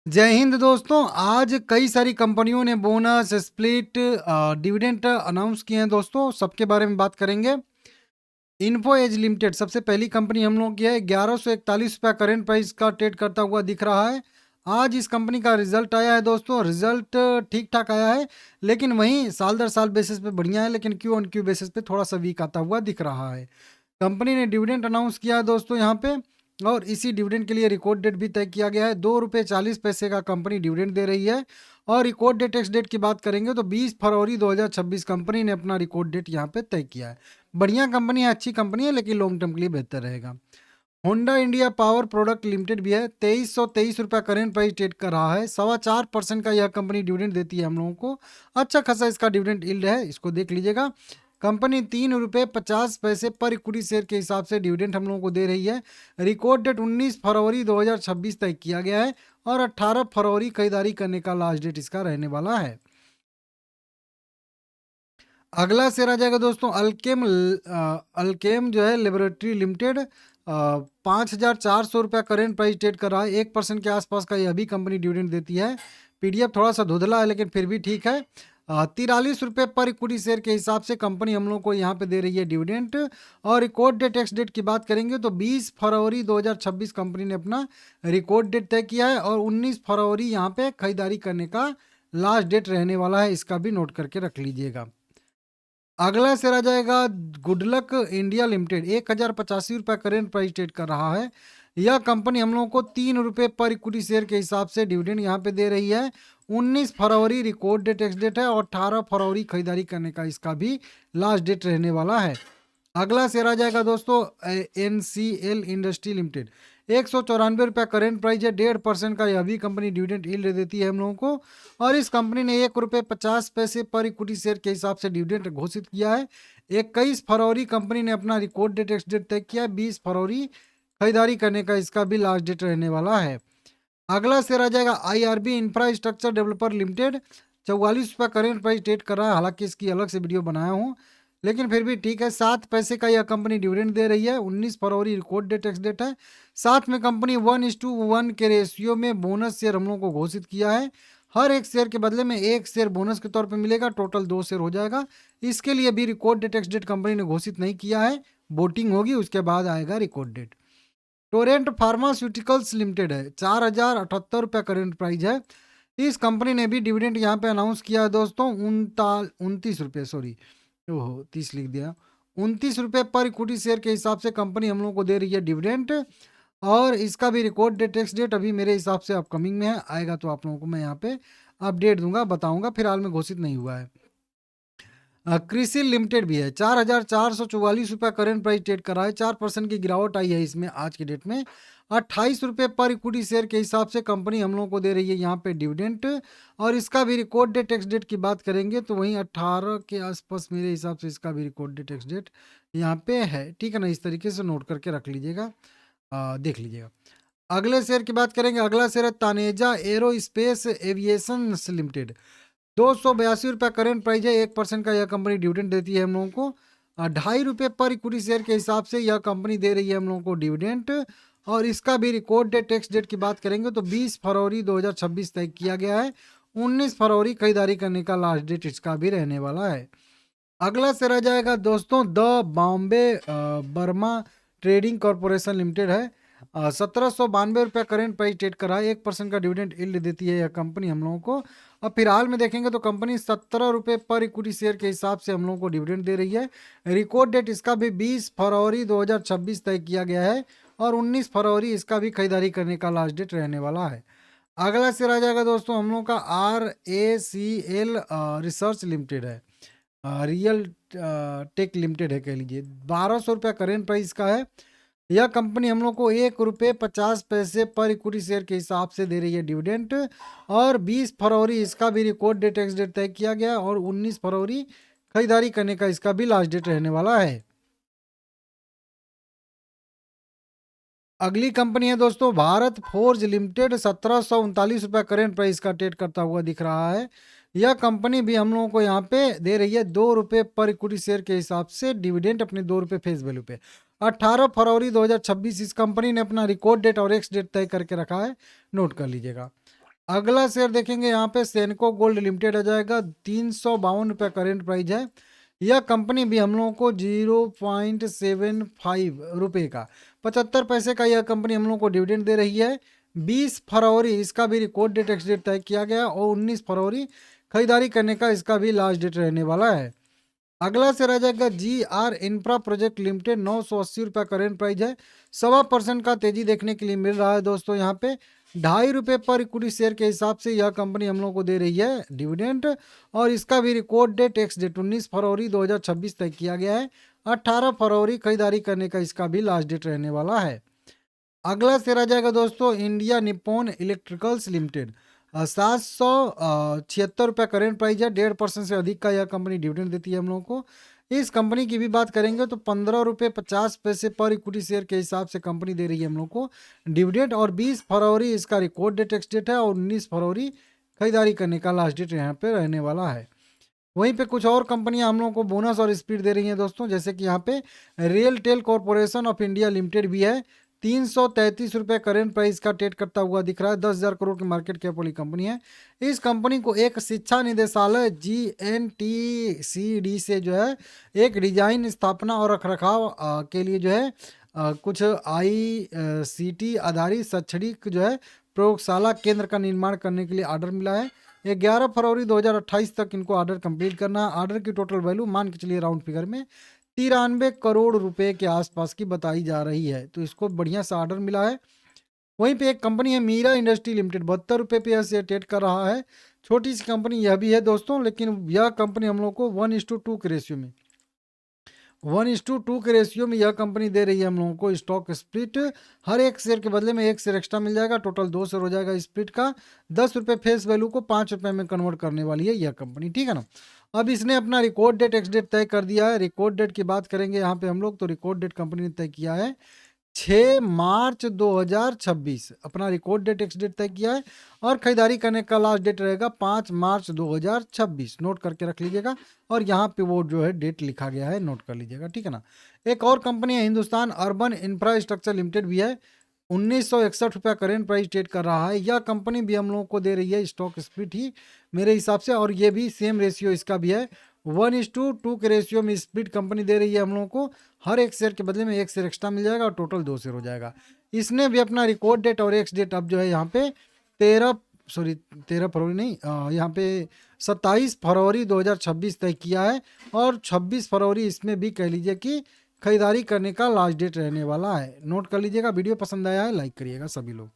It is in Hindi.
जय हिंद दोस्तों। आज कई सारी कंपनियों ने बोनस स्प्लिट डिविडेंड अनाउंस किए हैं दोस्तों, सबके बारे में बात करेंगे। इन्फो एज लिमिटेड सबसे पहली कंपनी हम लोग की है। 1141 रुपया करेंट प्राइस का ट्रेड करता हुआ दिख रहा है। आज इस कंपनी का रिजल्ट आया है दोस्तों। रिजल्ट ठीक ठाक आया है, लेकिन वहीं साल दर साल बेसिस पे बढ़िया है, लेकिन क्यू ऑन क्यू बेसिस पे थोड़ा सा वीक आता हुआ दिख रहा है। कंपनी ने डिविडेंड अनाउंस किया है दोस्तों यहाँ पे, और इसी डिविडेंड के लिए रिकॉर्ड डेट भी तय किया गया है। 2 रुपये 40 पैसे का कंपनी डिविडेंड दे रही है। और रिकॉर्ड डेट एक्स डेट की बात करेंगे तो 20 फरवरी 2026 कंपनी ने अपना रिकॉर्ड डेट यहाँ पे तय किया है। बढ़िया कंपनी है, अच्छी कंपनी है, लेकिन लॉन्ग टर्म के लिए बेहतर रहेगा। Honda India power product limited भी है। 2323 रुपया करेंट प्राइस ट्रेड कर रहा है। 4.25% का यह कंपनी डिविडेंड देती है हम लोगों को। अच्छा खासा इसका डिविडेंड यील्ड है, इसको देख लीजिएगा। कंपनी 3 रुपये 50 पैसे पर इक्विटी शेयर के हिसाब से डिविडेंड हम लोगों को दे रही है। रिकॉर्ड डेट 19 फरवरी 2026 तय किया गया है, और 18 फरवरी खरीदारी करने का लास्ट डेट इसका रहने वाला है। अगला शेयर आ जाएगा दोस्तों अल्केम जो है लेबोरेटरी लिमिटेड। 5,400 रुपया करेंट प्राइस ट्रेड कर रहा है। 1% के आसपास का यह भी कंपनी डिविडेंड देती है। पीडीएफ थोड़ा सा धुंधला है, लेकिन फिर भी ठीक है। 43 रुपये पर इक्विटी शेयर के हिसाब से कंपनी हम लोग को यहाँ पे दे रही है डिविडेंड। और रिकॉर्ड डेट एक्स डेट की बात करेंगे तो 20 फरवरी 2026 कंपनी ने अपना रिकॉर्ड डेट तय किया है, और 19 फरवरी यहाँ पे खरीदारी करने का लास्ट डेट रहने वाला है। इसका भी नोट करके रख लीजिएगा। अगला शेयर आ जाएगा गुडलक इंडिया लिमिटेड। 1,085 रुपया करेंट प्राइस ट्रेड कर रहा है। यह कंपनी हम लोगों को 3 रुपये पर इक्विटी शेयर के हिसाब से डिविडेंड यहाँ पे दे रही है। 19 फरवरी रिकॉर्ड डेट एक्स डेट है, और 18 फरवरी खरीदारी करने का इसका भी लास्ट डेट रहने वाला है। अगला शेयर आ जाएगा दोस्तों NCL इंडस्ट्री लिमिटेड। 194 रुपया करेंट प्राइस है। 1.5% का यह भी कंपनी डिविडेंड यील्ड देती है हम लोगों को। और इस कंपनी ने 1 रुपये 50 पैसे पर इक्विटी शेयर के हिसाब से डिविडेंड घोषित किया है। 21 फरवरी कंपनी ने अपना रिकॉर्ड डेट एक्स डेट तय किया है। 20 फरवरी खरीदारी करने का इसका भी लास्ट डेट रहने वाला है। अगला शेयर आ जाएगा IRB इंफ्रास्ट्रक्चर डेवलपर लिमिटेड। 44 रुपया करेंट प्राइस ट्रेड कर रहा है। हालांकि इसकी अलग से वीडियो बनाया हूँ, लेकिन फिर भी ठीक है। 7 पैसे का यह कंपनी डिविडेंड दे रही है। 19 फरवरी रिकॉर्ड डेट एक्स डेट है। साथ में कंपनी 1:1 के रेशियो में बोनस शेयर हम लोगों को घोषित किया है। हर एक शेयर के बदले में एक शेयर बोनस के तौर पे मिलेगा। टोटल 2 शेयर हो जाएगा। इसके लिए भी record date ex date company ने घोषित नहीं किया है। वोटिंग होगी, उसके बाद आएगा record date. Torrent Pharmaceuticals Limited है। 4,078 रुपया करेंट प्राइस है। इस कंपनी ने भी डिविडेंड यहाँ पे अनाउंस किया है दोस्तों। 29 रुपये, सॉरी, ओहो 30 लिख दिया। 29 रुपये पर इक्विटी शेयर के हिसाब से कंपनी हम लोग को दे रही है डिविडेंड। और इसका भी रिकॉर्ड डेट एक्स डेट अभी मेरे हिसाब से अपकमिंग में है। आएगा तो आप लोगों को मैं यहाँ पे अपडेट दूंगा, बताऊंगा। फिलहाल में घोषित नहीं हुआ है। क्रिसिल लिमिटेड भी है। 4,444 रुपया करेंट प्राइस ट्रेड कर रहा है। 4% की गिरावट आई है इसमें आज की डेट में। 28 रुपये पर इक्विटी शेयर के हिसाब से कंपनी हम लोगों को दे रही है यहाँ पे डिविडेंड। और इसका भी रिकॉर्ड डेट एक्स डेट की बात करेंगे तो वहीं 18 के आसपास मेरे हिसाब से इसका भी रिकॉर्ड डेट एक्स डेट यहाँ पे है। ठीक है ना, इस तरीके से नोट करके रख लीजिएगा, देख लीजिएगा। अगले शेयर की बात करेंगे। अगला शेयर है तानेजा एरो स्पेस एविएशन लिमिटेड। 282 रुपया करेंट प्राइस है। 1% का यह कंपनी डिविडेंड देती है हम लोगों को। 2.5 रुपये पर इक्विटी शेयर के हिसाब से यह कंपनी दे रही है हम लोगों को डिविडेंड। और इसका भी रिकॉर्ड डेट टैक्स डेट की बात करेंगे तो 20 फरवरी 2026 तय किया गया है। 19 फरवरी खरीदारी करने का लास्ट डेट इसका भी रहने वाला है। अगला शेयर आ जाएगा दोस्तों the Bombay Burma trading corporation limited है। 1,792 रुपया करेंट प्राइस ट्रेड कर रहा है। 1% का डिविडेंड यील्ड देती है यह कंपनी हम लोगों को। और फिलहाल में देखेंगे तो कंपनी 17 रुपये पर इक्विटी शेयर के हिसाब से हम लोगों को डिविडेंड दे रही है। रिकॉर्ड डेट इसका भी 20 फरवरी 2026 तय किया गया है। और 19 फरवरी इसका भी खरीदारी करने का लास्ट डेट रहने वाला है। अगला शेयर आ जाएगा दोस्तों हम लोग का RACL रिसर्च लिमिटेड है। रियल टेक लिमिटेड है कह लीजिए। 1,200 रुपया करेंट प्राइस का है। यह कंपनी हम लोग को 1 रुपये 50 पैसे पर इक्विटी शेयर के हिसाब से दे रही है डिविडेंड। और 20 फरवरी इसका भी रिकॉर्ड डेट एक्स डेट तय किया गया। और 19 फरवरी खरीदारी करने का इसका भी लास्ट डेट रहने वाला है। अगली कंपनी है दोस्तों भारत फोर्ज लिमिटेड। 1,739 रुपया करेंट प्राइस का ट्रेड करता हुआ दिख रहा है। यह कंपनी भी हम लोगों को यहाँ पे दे रही है 2 रुपये पर इक्विटी शेयर के हिसाब से डिविडेंड अपने 2 रुपये फेस वैल्यू पे। 18 फरवरी 2026 इस कंपनी ने अपना रिकॉर्ड डेट और एक्स डेट तय करके रखा है। नोट कर लीजिएगा। अगला शेयर देखेंगे यहाँ पे सेनको गोल्ड लिमिटेड आ जाएगा, 352 रुपये करेंट प्राइस है। यह कंपनी भी हम लोगों को 0.75 रुपये का 75 पैसे का यह कंपनी हम लोग को डिविडेंड दे रही है। 20 फरवरी इसका भी रिकॉर्ड डेट एक्स डेट तय किया गया और 19 फरवरी खरीदारी करने का इसका भी लास्ट डेट रहने वाला है। अगला से रह जाएगा GR इंफ्रा प्रोजेक्ट लिमिटेड, 980 रुपये करेंट प्राइस है। 1.25% का तेजी देखने के लिए मिल रहा है दोस्तों। यहाँ पे 2.5 रुपये पर इक्विटी शेयर के हिसाब से यह कंपनी हम लोग को दे रही है डिविडेंड और इसका भी रिकॉर्ड डेट एक्स डेट 19 फरवरी 2026 तय किया गया है। 18 फरवरी खरीदारी करने का इसका भी लास्ट डेट रहने वाला है। अगला शेयर आ जाएगा दोस्तों इंडिया निप्पॉन इलेक्ट्रिकल्स लिमिटेड, 776 रुपये करेंट प्राइस है। 1.5% से अधिक का यह कंपनी डिविडेंड देती है हम लोगों को। इस कंपनी की भी बात करेंगे तो 15 रुपये 50 पैसे पर इक्विटी शेयर के हिसाब से कंपनी दे रही है हम लोग को डिविडेंड और 20 फरवरी इसका रिकॉर्ड डेट एक्स डेट है और 19 फरवरी खरीदारी करने का लास्ट डेट यहाँ पे रहने वाला है। वहीं पे कुछ और कंपनियां हम लोगों को बोनस और स्पीड दे रही हैं दोस्तों, जैसे कि यहाँ पे RailTel Corporation of India Limited भी है। 333 रुपये करेंट प्राइस का ट्रेड करता हुआ दिख रहा है। 10,000 करोड़ की मार्केट कैप वाली कंपनी है। इस कंपनी को एक शिक्षा निदेशालय GNTCD से जो है एक डिजाइन स्थापना और रखरखाव के लिए जो है कुछ ICT आधारित शैक्षणिक जो है प्रयोगशाला केंद्र का निर्माण करने के लिए ऑर्डर मिला है। 11 फरवरी 2028 तक इनको ऑर्डर कंप्लीट करना है। ऑर्डर की टोटल वैल्यू मान के चलिए राउंड फिगर में 93 करोड़ रुपए के आसपास की बताई जा रही है, तो इसको बढ़िया सा ऑर्डर मिला है। वहीं पे एक कंपनी है मीरा इंडस्ट्री लिमिटेड, 72 रुपये पे यह शेयर ट्रेड कर रहा है। छोटी सी कंपनी यह भी है दोस्तों, लेकिन यह कंपनी हम लोग को 1:2 के रेशियो में 1:2 के रेशियो में यह कंपनी दे रही है हम लोगों को स्टॉक स्प्लिट। हर एक शेयर के बदले में एक शेयर एक्स्ट्रा मिल जाएगा। टोटल 2 शेयर हो जाएगा स्प्लिट का। 10 रुपये फेस वैल्यू को 5 रुपये में कन्वर्ट करने वाली है यह कंपनी, ठीक है ना। अब इसने अपना रिकॉर्ड डेट एक्स डेट तय कर दिया है। रिकॉर्ड डेट की बात करेंगे यहाँ पे हम लोग, तो रिकॉर्ड डेट कंपनी ने तय किया है 6 मार्च 2026 अपना रिकॉर्ड डेट एक्स डेट तय किया है और खरीदारी करने का लास्ट डेट रहेगा 5 मार्च 2026। नोट करके रख लीजिएगा और यहाँ पे वो जो है डेट लिखा गया है, नोट कर लीजिएगा, ठीक है ना। एक और कंपनी है हिंदुस्तान अर्बन इंफ्रास्ट्रक्चर लिमिटेड भी है। 1961 रुपया करेंट प्राइस ट्रेड कर रहा है। यह कंपनी भी हम लोगों को दे रही है स्टॉक स्प्लिट ही मेरे हिसाब से, और ये भी सेम रेशियो इसका भी है 1:2 के रेशियो में स्प्लिट कंपनी दे रही है हम लोगों को। हर एक शेयर के बदले में एक शेयर एक्स्ट्रा मिल जाएगा और टोटल 2 शेयर हो जाएगा। इसने भी अपना रिकॉर्ड डेट और एक्स डेट अब जो है यहाँ पे 13 फरवरी नहीं, यहाँ पे 27 फरवरी 2026 तय किया है और 26 फरवरी इसमें भी कह लीजिए कि खरीदारी करने का लास्ट डेट रहने वाला है। नोट कर लीजिएगा। वीडियो पसंद आया है लाइक करिएगा सभी लोग।